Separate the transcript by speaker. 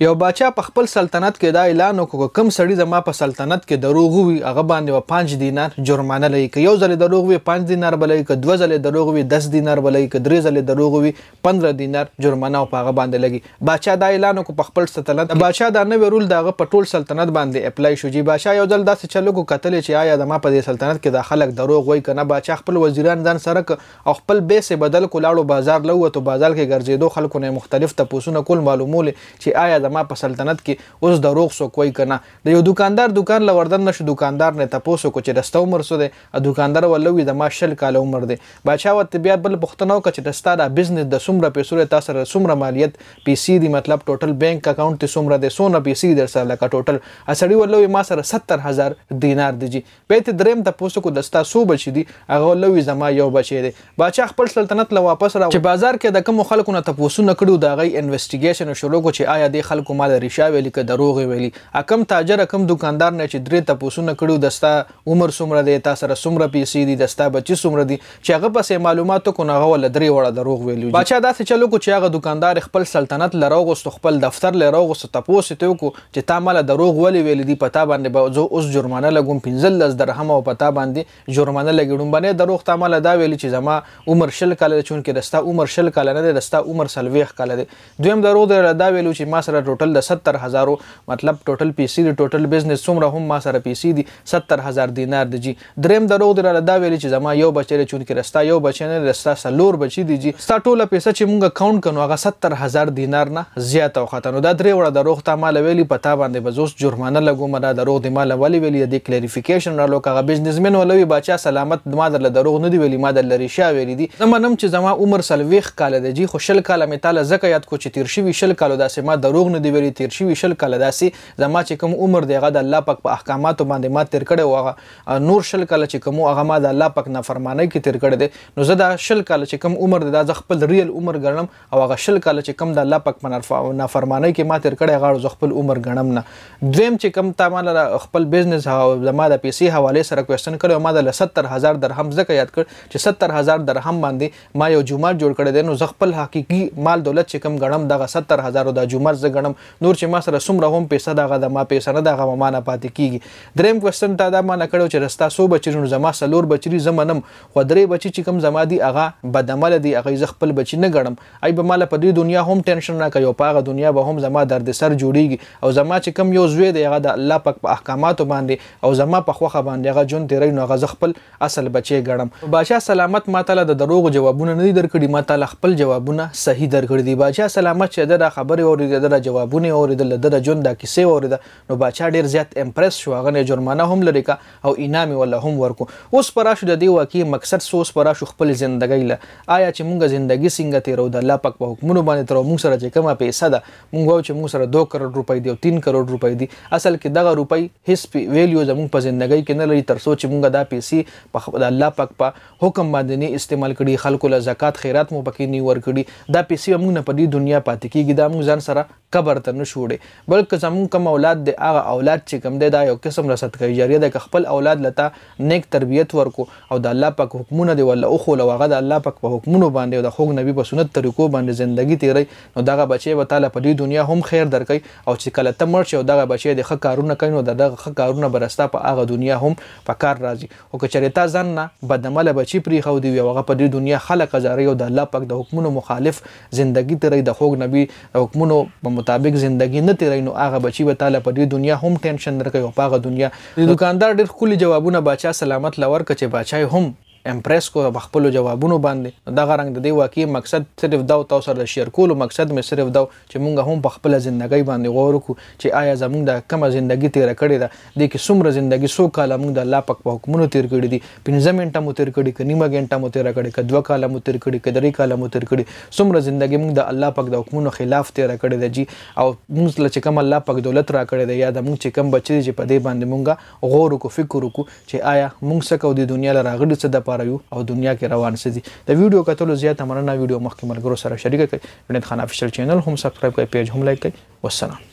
Speaker 1: یو باچا په خپل سلطنت کې دا اعلان وکړ کوم سړی زما په سلطنت کې دروغ وي هغه باندې 5 دینار جرمانه لګي که یو ځل دروغ وي 5 دینار بلای که دوه ځل دروغ وي 10 دینار بلای که درې ځل دروغ وي 15 دینار جرمانه په هغه باندې لګي باچا دا اعلان وکړ په خپل سلطنت باچا دا نوې رول دغه په ټول سلطنت باندې اپلای شو جی باچا یو ځل داسې چلو کو کتل چې آیا زما په دې سلطنت کې د خلک دروغ وای کنه باچا خپل وزیران ځان سره او خپل بیس بدل کولاړو بازار لوته بازار کې ګرځېدو خلکو نه مختلف تپوسونه کول معلومول چې آیا زما په سلطنت اوس دروغ سو کوئی کنه د یو دکاندار دکان لوردن نشو دکاندار نه تاسو کو چې رسته عمر سو دی دکاندار ولوي د ماشل کال عمر دی باچا وت بیا بل پښتنو کچ د ستاره بزنس د سمره پیسې تاسو سره سمره مالیت پیسې دی مطلب ټوټل بانک اکاونټ ته سمره دی سونه پیسې در سره لکه ټوټل اسړی ولوي ما سره 70000 دینار دی به ته دریم تاسو کو دستا سو بچی دی هغه ولوي زما یو بچی دی باچا خپل سلطنت له واپس را چې بازار کې د کوم خلکو نه تاسو نه کړو دا غي انویسټیګیشن شروع کو چې آیا د خلکو مال ریشا ویلي که دروغ ویلي کم تاجر کم دکاندار نه چې درې تاسو نه کړو دستا عمر سمره دی تاسو سره سمره پیسې دي دستا بچی سمره دي چې هغه پسې معلوماتو کو نه ول درې وړه دروغ ویلي باچا دا څه چلو کو چې هغه دکاندار خپل سلطنت لروغست خپل دفتر لروغست تاسو ته کو چې تا مال دروغ ویلي دي پتا باندې اوس جرمانه لګوم 15 درهم او پتا باندې جرمانه لګړم باندې دروغ تا مال دا ویلي چې زما عمر شل کال چون کې دستا عمر شل کال نه دستا عمر سلويخ کال دی دویم دروغ دا ویلو چې ما سره ټوټل د 70000 مطلب ټوټل پیسې دی ټوټل بزنس څومره هم ما سره پیسې دي 70000 دینار دی جی دریم دروغ دی دا ویلي چې زما یو بچی چون کې رستا یو بچی نه رستا سلور بچی دی جی ستا ټوله پیسې چې مونږ اکاونټ کنو هغه 70000 دینار نه زیات او خاطر دا درې وړه دروغ ته مال ویلي پتا باندې بزوس جرمانه لګوم دا دروغ دی مال ویلي د کلیریفیکیشن رالو هغه بزنسمن ولوي باچا سلامت ما در دروغ نه دی ویلي ما در لری شا ویلي دي زمونم چې زما عمر سلويخ کال دی جی خو شل کال می تعالی زکه یاد کو چې تیر شوی شل کال داسې ما دروغ نه دی ویلي تیر شوی شل کال داسې زما چې کوم عمر دی هغه د الله پاک په احکاماتو باندې ما تیر کړی او نور شل کال چې کوم هغه ما د الله پاک نافرمانی کې تیر کړی دی نو زه دا شل کال چې کوم عمر دی دا خپل ریل عمر ګڼم او هغه شل کال چې کوم د الله پاک په نافرمانی کې ما تیر کړی هغه خپل عمر ګڼم نه دویم چې کوم تا مال خپل بزنس او زما د پیسې حواله سره کوېسچن کړو ما د 70000 درهم زکه یاد کړ چې 70000 درهم باندې ما یو جمعه جوړ کړی دی نو زه خپل حقيقي مال دولت چې کوم ګڼم دغه 70000 د جمعه ز ګڼم نور چې ما سره سمره هم پیسې دغه د ما پیسې نه دغه ما نه پاتې کیږي دریم کوېسچن تا دا ما نه کړو چې رستا سو بچی زما سلور بچی زمنم خو درې بچی چې کوم زما دی هغه بدعمل دی هغه ز خپل بچی نه ګڼم ای به مال په دې دنیا هم ټینشن نه کوي په هغه دنیا به هم زما درد سر جوړیږي او زما چې کوم یو زوی دی هغه د الله پاک په احکاماتو باندې او زما په خوخه باندې هغه جون تیرې نو هغه خپل اصل بچی ګڼم باچا سلامت ما تعالی د دروغ جوابونه نه درکړي ما تعالی خپل جوابونه صحیح درکړي دی باچا سلامت چې دا خبره اوریدل د جوابونه اوریدل د جون دا کیسه اوریدل نو باچا ډیر زیات امپریس شو هغه نه جرمانه هم لري کا او انعام ولا هم ورکو اوس پراشو د دې واقعي مقصد سوس پراشو خپل ژوندۍ له آیا چې مونږه ژوندۍ څنګه تیرو د الله پاک په حکمونو باندې تر مونږ سره چې کومه پیسې ده مونږ چې مونږ سره 2 کروڑ روپۍ دی او 3 کروڑ روپۍ دی اصل کې دغه روپۍ هیڅ ویلیو زموږ په ژوندۍ کې نه لري تر څو چې مونږه دا پیسې په الله پاک په حکم باندې نه استعمال کړي خلکو له زکات خیرات مو پکې نه ور کړي دا پیسې مونږ نه په دې دنیا پاتې کیږي دا مونږ ځان سره قبر ته نه شوړي بلکې زموږ کوم اولاد دی هغه اولاد چې کوم دی دا یو قسم صدقه جاریه ده خپل اولاد لته نیک تربیت ورکو او د الله پاک حکمونه دی ولا او خو لوغه د الله پاک په حکمونو باندې د خوږ نبی په سنت طریقو باندې ژوندۍ تیری نو دغه بچي و تعالی په دې دنیا هم خیر درکې او چې کله ته مړ شې او دغه بچي د ښه کارونه کوي نو دغه ښه کارونه برستا په هغه دنیا هم په کار راځي او که چېرته ځان نه بدعمله بچي پرې خو دی هغه په دې دنیا خلق زاري او د الله پاک د حکمونو مخالف ژوندۍ تیری د خوږ نبی د حکمونو په مطابق ژوندۍ نه تیری نو هغه بچي و تعالی په دې دنیا هم ټینشن درکې او په هغه دنیا د دکاندار ډېر خولي جوابونه باچا سلامت لور کچې باچا هم امپریس کو بخپل جوابونو باندې دا غرنګ د دې واقعي مقصد صرف دا تاسو سره شیر کولو مقصد مې صرف دا چې مونږ هم په خپل ژوندۍ باندې غور وکړو چې آیا زمونږ د کومه ژوندۍ تیر کړې ده د کې څومره ژوندۍ سو کال مونږ د الله پاک په حکمونو تیر کړې دي 15 منټه مو تیر کړې ک نیمه غنټه مو تیر کړې ک 2 کال مو تیر کړې ک 3 کال مو تیر کړې څومره ژوندۍ مونږ د الله پاک د حکمونو خلاف تیر کړې ده جی او مونږ چې کوم الله پاک دولت را کړې ده یا د مونږ چې کوم بچي چې په دې باندې مونږ غور وکړو فکر وکړو چې آیا مونږ څه کو د دنیا لراغړي څه د پاره یو او دنیا کې روان سدي د ویډیو کتلو زیاته مننه ویډیو مخکې ملګرو سره شریک کړئ جنید خان افیشل چینل هم سبسکرایب کړئ پیج هم لایک کړئ والسلام